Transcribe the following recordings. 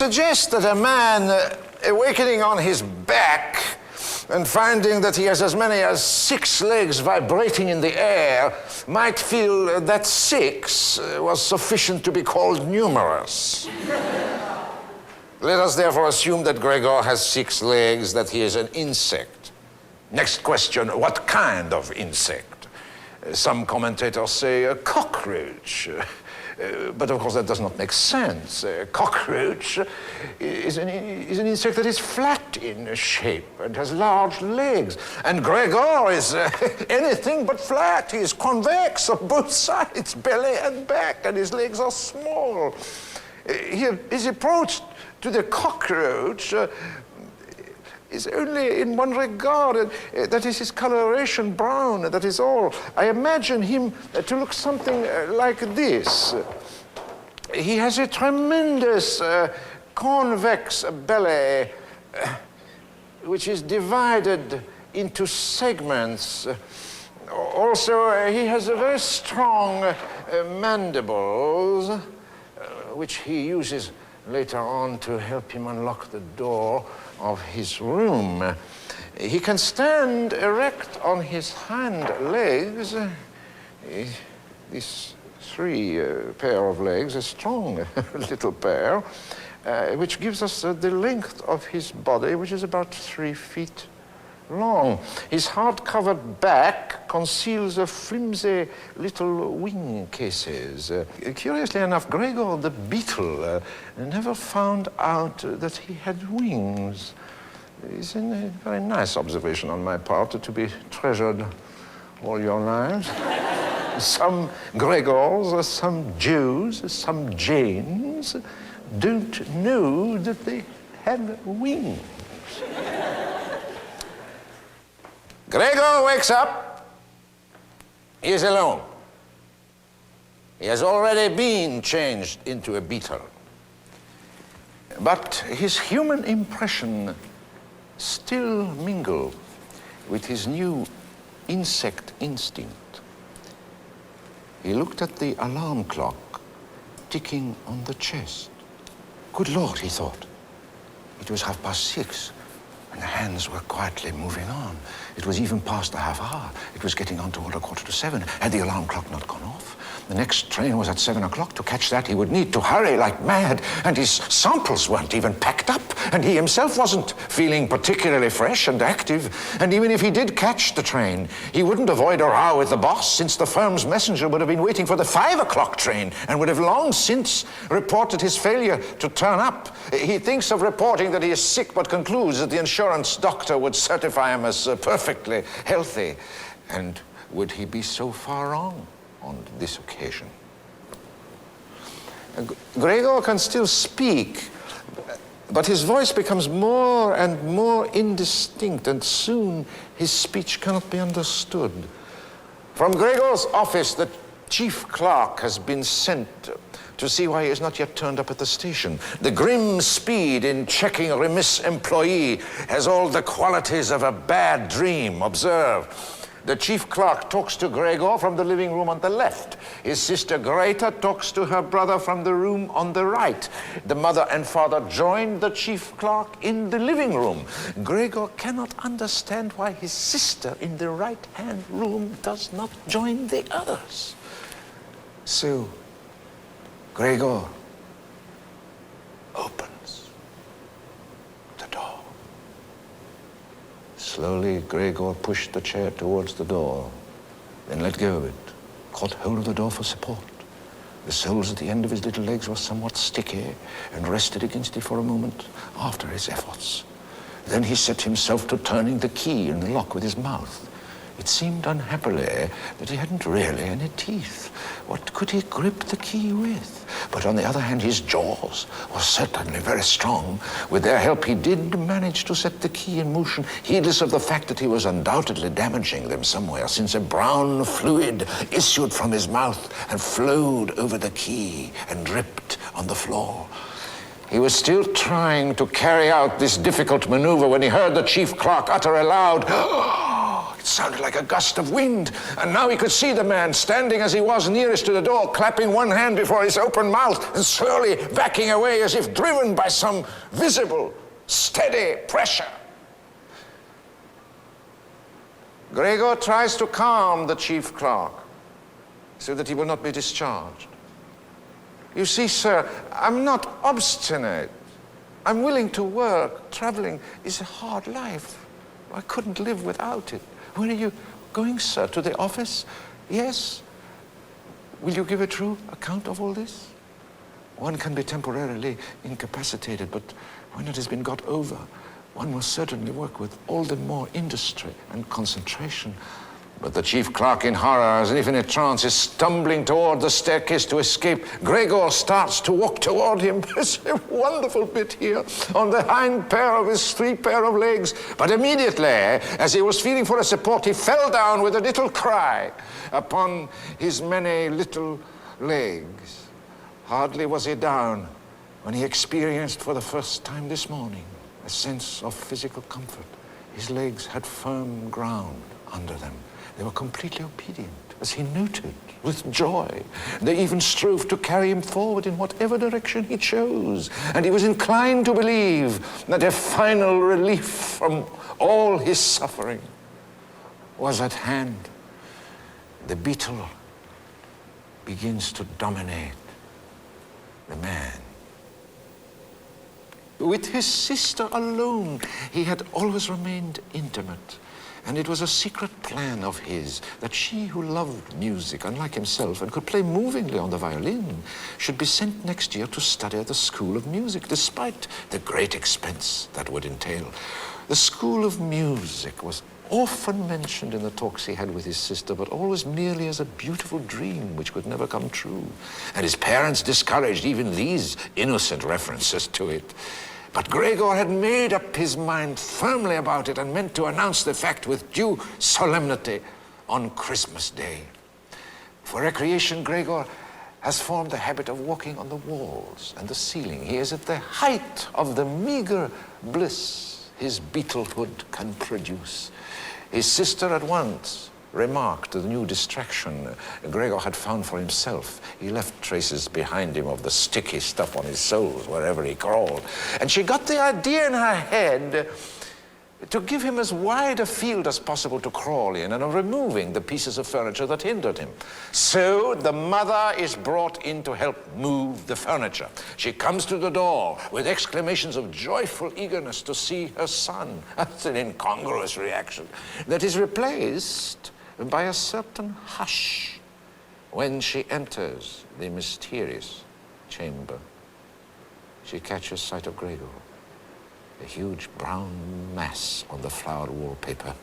Suggest that a man awakening on his back and finding that he has as many as 6 legs vibrating in the air might feel that 6 was sufficient to be called numerous. Let us therefore assume that Gregor has 6 legs, that he is an insect. Next question, what kind of insect? Some commentators say a cockroach. But of course that does not make sense. A cockroach is an insect that is flat in shape and has large legs. And Gregor is anything but flat. He is convex on both sides, belly and back, and his legs are small. His approach to the cockroach is only in one regard, that is his coloration brown, that is all. I imagine him to look something like this. He has a tremendous convex belly, which is divided into segments. Also, he has a very strong mandibles, which he uses later on to help him unlock the door of his room. He can stand erect on his hind legs. These 3 pair of legs, a strong little pair, which gives us the length of his body, which is about 3 feet long. His hard-covered back conceals a flimsy little wing cases. Curiously enough, Gregor the beetle never found out that he had wings. It's a very nice observation on my part to be treasured all your lives. Some Gregors, some Joes, some Janes don't know that they have wings. Gregor wakes up. He is alone. He has already been changed into a beetle. But his human impression still mingle with his new insect instinct. He looked at the alarm clock ticking on the chest. Good Lord, he thought. It was 6:30. And the hands were quietly moving on. It was even past the half hour. It was getting on toward 7:15. Had the alarm clock not gone off? The next train was at 7 o'clock. To catch that, he would need to hurry like mad. And his samples weren't even packed up. And he himself wasn't feeling particularly fresh and active. And even if he did catch the train, he wouldn't avoid a row with the boss, since the firm's messenger would have been waiting for the 5 o'clock train and would have long since reported his failure to turn up. He thinks of reporting that he is sick, but concludes that the insurance doctor would certify him as perfectly healthy. And would he be so far wrong on this occasion? Gregor can still speak, but his voice becomes more and more indistinct, and soon his speech cannot be understood. From Gregor's office, the chief clerk has been sent to see why he has not yet turned up at the station. The grim speed in checking a remiss employee has all the qualities of a bad dream. Observe. The chief clerk talks to Gregor from the living room on the left. His sister Greta talks to her brother from the room on the right. The mother and father join the chief clerk in the living room. Gregor cannot understand why his sister in the right-hand room does not join the others. So, Gregor opens the door. Slowly, Gregor pushed the chair towards the door, then let go of it, caught hold of the door for support. The soles at the end of his little legs were somewhat sticky and rested against it for a moment after his efforts. Then he set himself to turning the key in the lock with his mouth. It seemed unhappily that he hadn't really any teeth. What could he grip the key with? But on the other hand, his jaws were certainly very strong. With their help, he did manage to set the key in motion, heedless of the fact that he was undoubtedly damaging them somewhere, since a brown fluid issued from his mouth and flowed over the key and dripped on the floor. He was still trying to carry out this difficult maneuver when he heard the chief clerk utter aloud, It sounded like a gust of wind, and now he could see the man standing as he was nearest to the door, clapping one hand before his open mouth and slowly backing away as if driven by some visible, steady pressure. Gregor tries to calm the chief clerk so that he will not be discharged. You see, sir, I'm not obstinate. I'm willing to work. Traveling is a hard life. I couldn't live without it. Where are you going, sir? To the office? Yes. Will you give a true account of all this? One can be temporarily incapacitated, but when it has been got over, one must certainly work with all the more industry and concentration. But the chief clerk, in horror, as if in a trance, is stumbling toward the staircase to escape. Gregor starts to walk toward him. It's a wonderful bit here, on the hind pair of his 3 pair of legs. But immediately, as he was feeling for a support, he fell down with a little cry upon his many little legs. Hardly was he down when he experienced for the first time this morning a sense of physical comfort. His legs had firm ground under them. They were completely obedient, as he noted with joy. They even strove to carry him forward in whatever direction he chose. And he was inclined to believe that a final relief from all his suffering was at hand. The beetle begins to dominate the man. With his sister alone, he had always remained intimate. And it was a secret plan of his that she, who loved music, unlike himself, and could play movingly on the violin, should be sent next year to study at the School of Music, despite the great expense that would entail. The School of Music was often mentioned in the talks he had with his sister, but always merely as a beautiful dream which could never come true. And his parents discouraged even these innocent references to it. But Gregor had made up his mind firmly about it and meant to announce the fact with due solemnity on Christmas Day. For recreation, Gregor has formed the habit of walking on the walls and the ceiling. He is at the height of the meager bliss his beetlehood can produce. His sister at once remarked the new distraction Gregor had found for himself. He left traces behind him of the sticky stuff on his soles wherever he crawled. And she got the idea in her head to give him as wide a field as possible to crawl in and of removing the pieces of furniture that hindered him. So the mother is brought in to help move the furniture. She comes to the door with exclamations of joyful eagerness to see her son. That's an incongruous reaction that is replaced by a certain hush when she enters the mysterious chamber. She catches sight of Gregor, a huge brown mass on the flowered wallpaper.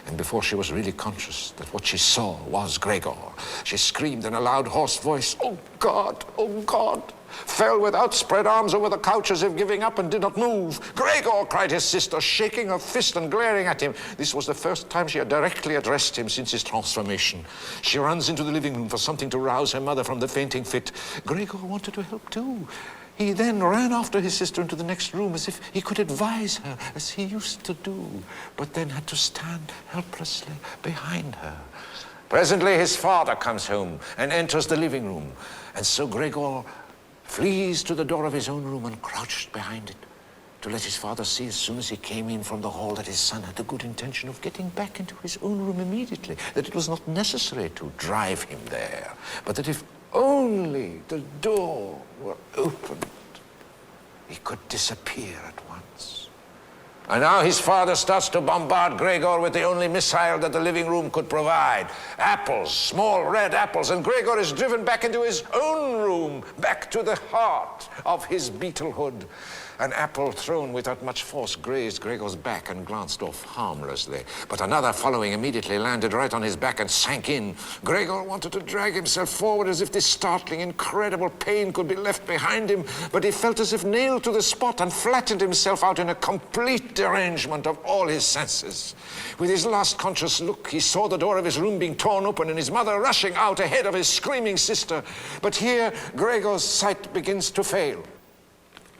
And before she was really conscious that what she saw was Gregor, she screamed in a loud, hoarse voice, "Oh God, oh God!" fell with outspread arms over the couch as if giving up and did not move. "Gregor!" cried his sister, shaking her fist and glaring at him. This was the first time she had directly addressed him since his transformation. She runs into the living room for something to rouse her mother from the fainting fit. Gregor wanted to help too. He then ran after his sister into the next room as if he could advise her, as he used to do, but then had to stand helplessly behind her. Presently his father comes home and enters the living room, and so Gregor flees to the door of his own room and crouched behind it to let his father see as soon as he came in from the hall that his son had the good intention of getting back into his own room immediately, that it was not necessary to drive him there, but that if only the door were opened, he could disappear at once. And now his father starts to bombard Gregor with the only missile that the living room could provide. Apples, small red apples, and Gregor is driven back into his own room, back to the heart of his beetlehood. An apple thrown without much force grazed Gregor's back and glanced off harmlessly. But another following immediately landed right on his back and sank in. Gregor wanted to drag himself forward as if this startling, incredible pain could be left behind him, but he felt as if nailed to the spot and flattened himself out in a complete derangement of all his senses. With his last conscious look, he saw the door of his room being torn open and his mother rushing out ahead of his screaming sister. But here, Gregor's sight begins to fail.